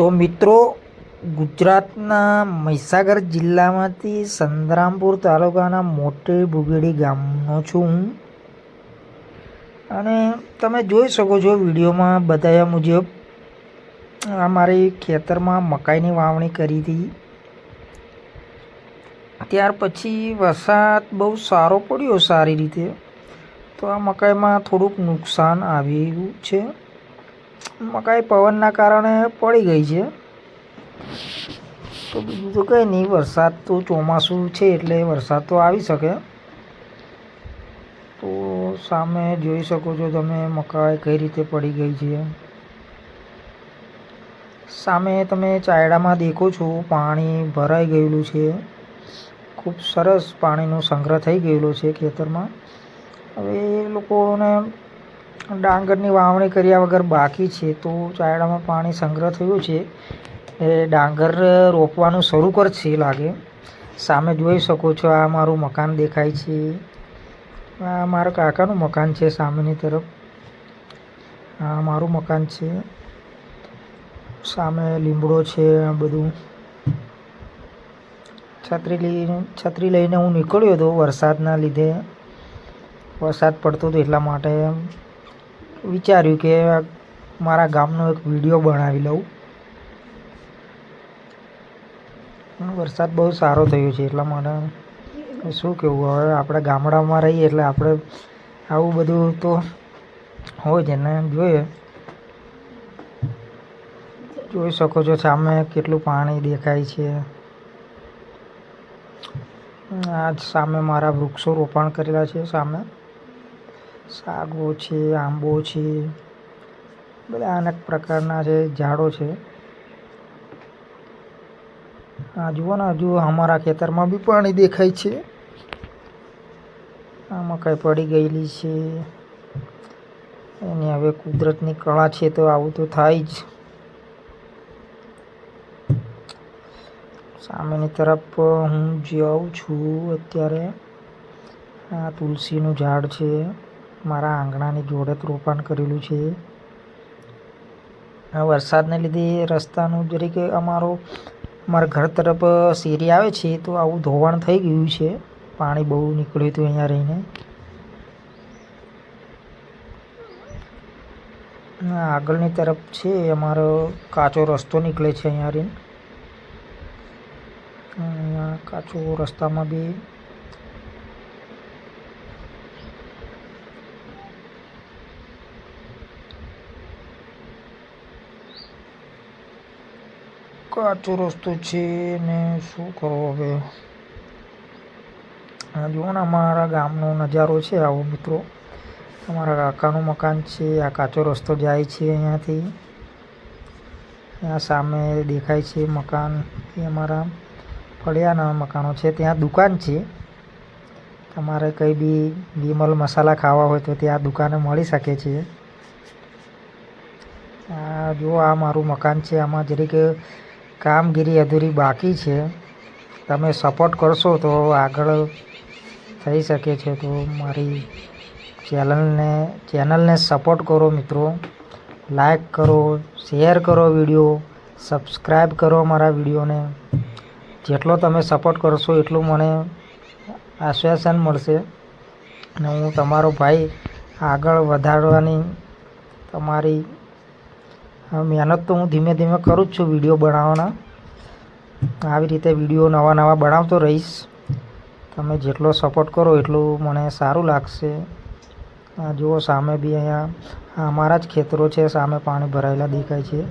તો મિત્રો, ગુજરાતના મહીસાગર જિલ્લામાંથી સંતરામપુર તાલુકાના મોટી ભુગેડી ગામનો છું હું. અને તમે જોઈ શકો છો વિડીયોમાં બતાવ્યા મુજબ આ મારી ખેતરમાં મકાઈની વાવણી કરી હતી. ત્યાર પછી વરસાદ બહુ સારો પડ્યો સારી રીતે, તો આ મકાઈમાં થોડુંક નુકસાન આવ્યું છે. મકાઈ પવનના કારણે પડી ગઈ છે. તો બીજું તો કંઈ નહીં, વરસાદ તો ચોમાસું છે એટલે વરસાદ તો આવી શકે. તો સામે જોઈ શકો છો તમે મકાઈ કઈ રીતે પડી ગઈ છે. સામે તમે ચાયડામાં દેખો છો પાણી ભરાઈ ગયેલું છે. ખૂબ સરસ પાણીનો સંગ્રહ થઈ ગયેલો છે ખેતરમાં. હવે એ લોકોને ડાંગરની વાવણી કર્યા વગર બાકી છે, તો ચાયડામાં પાણી સંગ્રહ થયું છે એ ડાંગર રોપવાનું શરૂ કરશે લાગે. સામે જોઈ શકો છો આ મારું મકાન દેખાય છે. આ મારા કાકાનું મકાન છે સામેની તરફ. આ મારું મકાન છે. સામે લીમડો છે. આ બધું છત્રી લઈને હું નીકળ્યો હતો વરસાદના લીધે. વરસાદ પડતો હતો એટલા માટે વિચાર્યું કે મારા ગામનો એક વિડીયો બનાવી લઉં. વરસાદ બહુ સારો થયો છે એટલા માટે શું કહેવું. હવે આપણે ગામડામાં રહીએ એટલે આપણે આવું બધું તો હોય છે ને જોઈએ. જોઈ શકો છો સામે કેટલું પાણી દેખાય છે. આ સામે મારા વૃક્ષો રોપણ કરેલા છે. સામે સાગો છે, આંબો છે, બધા અનેક પ્રકારના છે ઝાડો છે. આ જુઓ ને, હજુ અમારા ખેતરમાં બી પાણી દેખાય છે. આ મકાઈ પડી ગયેલી છે. એની હવે કુદરતની કળા છે તો આવું તો થાય જ. સામેની તરફ હું જાઉં છું અત્યારે. આ તુલસીનું ઝાડ છે. મારા આંગણાની જોડે જ રોપણ કરેલું છે. આ વરસાદને લીધે રસ્તાનું જરીક મારા ઘર તરફ શેરી આવે છે તો આવું ધોવાણ થઈ ગયું છે. પાણી બહુ નીકળ્યું હતું અહીંયા રહીને. આગળની તરફ છે અમારો કાચો રસ્તો નીકળે છે અહીંયા રહીને. અહીંયા કાચો રસ્તામાં બી કાચો રસ્તો છે ને શું કરો હવે. જુઓ ને અમારા ગામનો નજારો છે આવો મિત્રો. અમારા કાકાનું મકાન છે. આ કાચો રસ્તો જાય છે અહીંયાથી. ત્યાં સામે દેખાય છે મકાન, એ અમારા ફળિયાના મકાનો છે. ત્યાં દુકાન છે. તમારે કંઈ બી વિમલ મસાલા ખાવા હોય તો ત્યાં દુકાને મળી શકે છે. જો આ મારું મકાન છે. આમાં જરીક કામગીરી અધૂરી બાકી છે. તમે સપોર્ટ કરશો તો આગળ થઈ શકે છે. તો મારી ચેનલને સપોર્ટ કરો મિત્રો. લાઈક કરો, શેર કરો વિડીયો, સબસ્ક્રાઈબ કરો મારા વિડીયોને. જેટલો તમે સપોર્ટ કરશો એટલું મને આશ્વાસન મળશે અને હું તમારો ભાઈ આગળ વધારવાની તમારી મહેનત તો હું ધીમે ધીમે કરું જ છું વિડીયો બનાવવાના. આવી રીતે વિડીયો નવા બનાવતો રહીશ. તમે જેટલો સપોર્ટ કરો એટલું મને સારું લાગશે. જુઓ સામે બી અહીંયા અમારા જ ખેતરો છે. સામે પાણી ભરાયેલા દેખાય છે.